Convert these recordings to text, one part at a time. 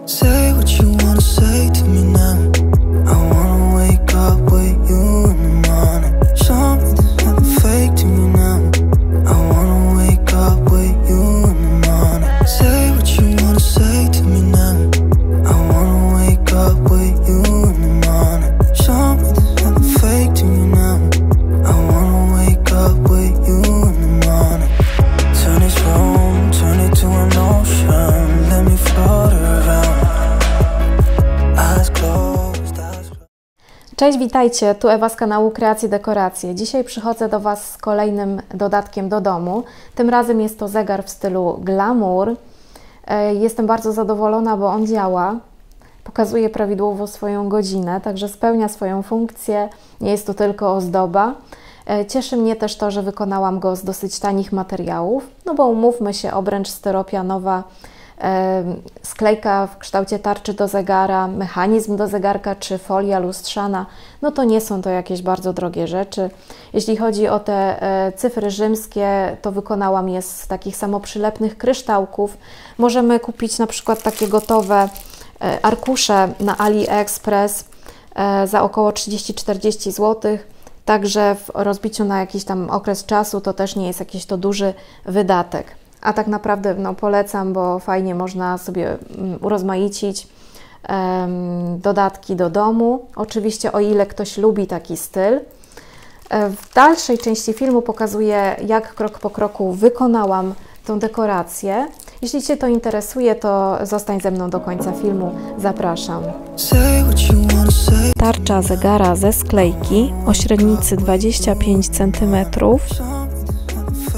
Say what you wanna say to me now. I wanna wake up with you in the morning. Show me there's nothing fake to me now. I wanna wake up with you in the morning. Say what you wanna say to me now. I wanna wake up with you in the morning. Show me there's nothing fake to me now. I wanna wake up with you in the morning. Turn this room, turn it to an ocean. Let me float around. Eyes closed, eyes closed. Cześć, witajcie, tu Ewa z kanału Kreacje Dekoracje. Dzisiaj przychodzę do Was z kolejnym dodatkiem do domu. Tym razem jest to zegar w stylu glamour. Jestem bardzo zadowolona, bo on działa. Pokazuje prawidłowo swoją godzinę, także spełnia swoją funkcję. Nie jest to tylko ozdoba. Cieszy mnie też to, że wykonałam go z dosyć tanich materiałów, no bo umówmy się, obręcz styropianowa, sklejka w kształcie tarczy do zegara, mechanizm do zegarka czy folia lustrzana, no to nie są to jakieś bardzo drogie rzeczy. Jeśli chodzi o te cyfry rzymskie, to wykonałam je z takich samoprzylepnych kryształków. Możemy kupić na przykład takie gotowe arkusze na AliExpress za około 30-40 zł. Także w rozbiciu na jakiś tam okres czasu to też nie jest jakiś to duży wydatek. A tak naprawdę polecam, bo fajnie można sobie urozmaicić dodatki do domu. Oczywiście o ile ktoś lubi taki styl. W dalszej części filmu pokazuję, jak krok po kroku wykonałam tą dekorację. Jeśli Cię to interesuje, to zostań ze mną do końca filmu. Zapraszam. Tarcza zegara ze sklejki o średnicy 25 cm,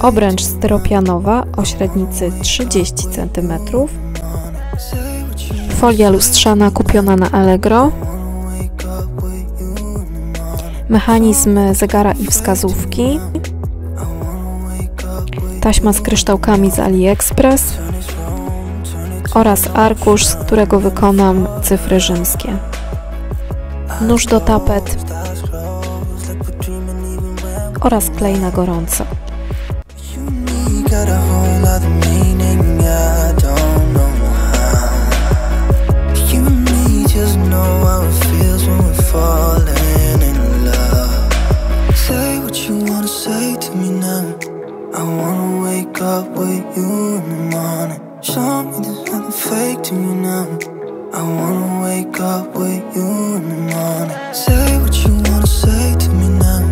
obręcz styropianowa o średnicy 30 cm, folia lustrzana kupiona na Allegro, mechanizm zegara i wskazówki, taśma z kryształkami z AliExpress oraz arkusz, z którego wykonam cyfry rzymskie. Nóż do tapet oraz klej na gorąco. Show me there's nothing fake to me now. I wanna wake up with you in the morning. Say what you wanna say to me now.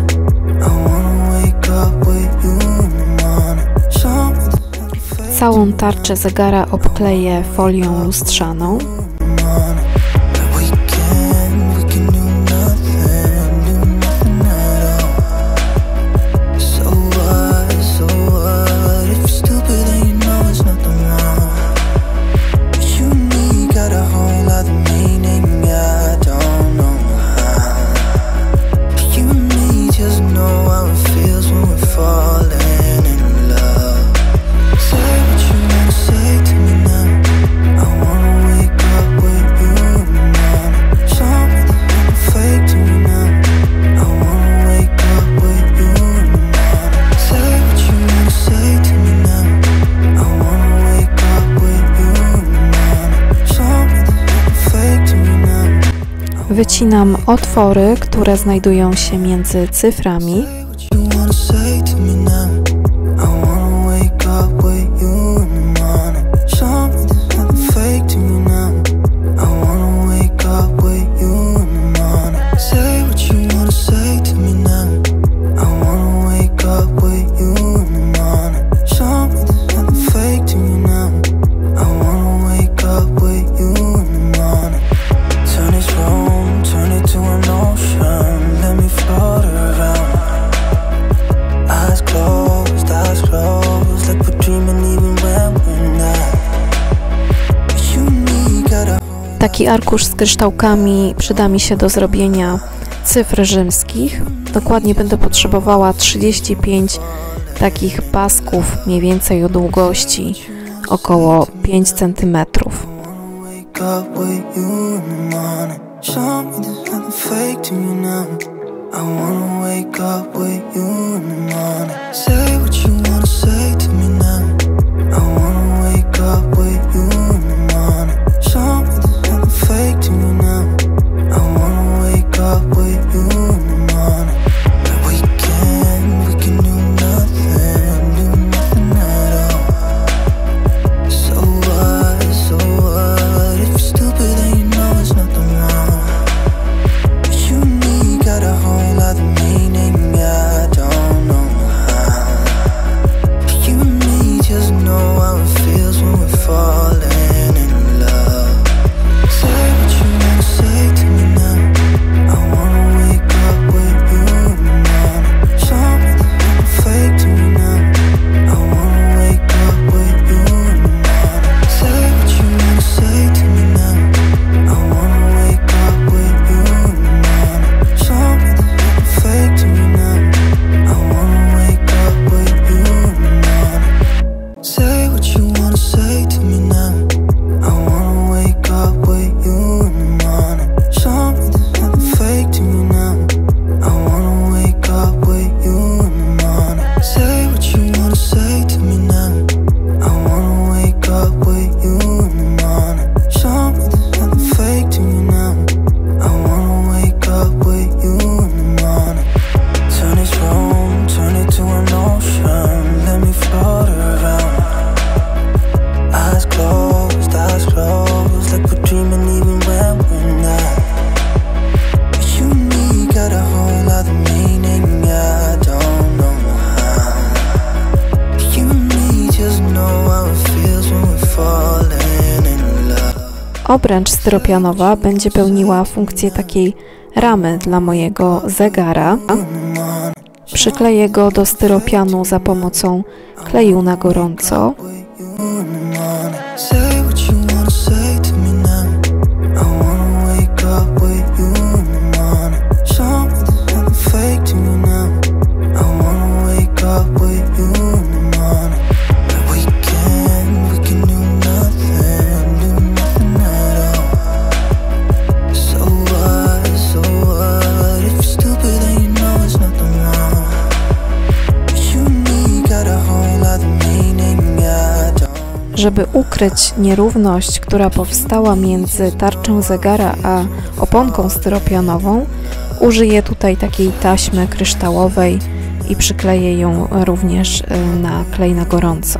I wanna wake up with you in the morning. Show me there's nothing fake. Całą tarczę zegara obkleję folią lustrzaną. Wycinam otwory, które znajdują się między cyframi. Taki arkusz z kryształkami przyda mi się do zrobienia cyfr rzymskich. Dokładnie będę potrzebowała 35 takich pasków, mniej więcej o długości około 5 cm. Show me Obręcz styropianowa będzie pełniła funkcję takiej ramy dla mojego zegara. Przykleję go do styropianu za pomocą kleju na gorąco. Żeby ukryć nierówność, która powstała między tarczą zegara a oponką styropianową, użyję tutaj takiej taśmy kryształowej i przykleję ją również na klej na gorąco.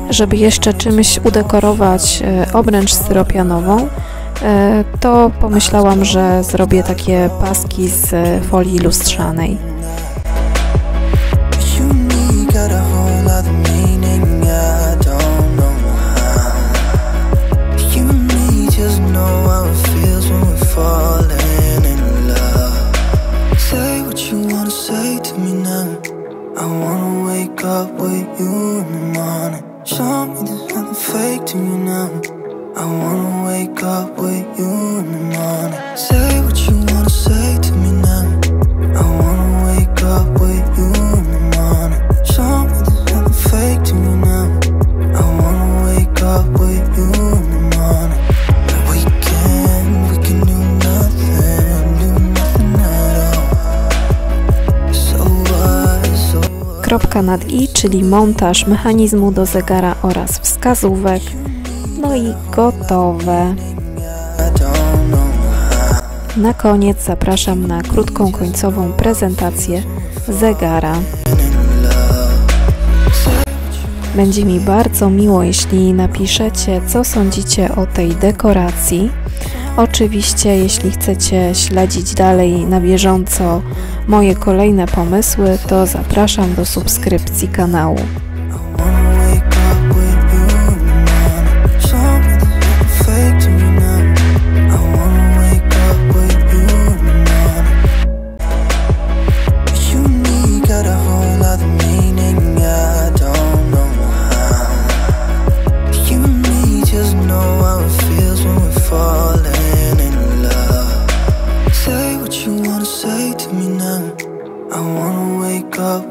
Żeby jeszcze czymś udekorować obręcz styropianową, to pomyślałam, że zrobię takie paski z folii lustrzanej. Show me there's nothing fake to me now. I wanna wake up with you in the morning. Say what you wanna say to me now. I wanna wake up with you in the morning. Show me there's nothing fake to me now. I wanna wake up with you in the morning. We can do nothing at all. So what? Kropka nad i, czyli montaż mechanizmu do zegara oraz wskazówek. No i gotowe. Na koniec zapraszam na krótką końcową prezentację zegara. Będzie mi bardzo miło, jeśli napiszecie, co sądzicie o tej dekoracji. Oczywiście, jeśli chcecie śledzić dalej na bieżąco moje kolejne pomysły, to zapraszam do subskrypcji kanału. Say what you wanna say to me now. I wanna wake up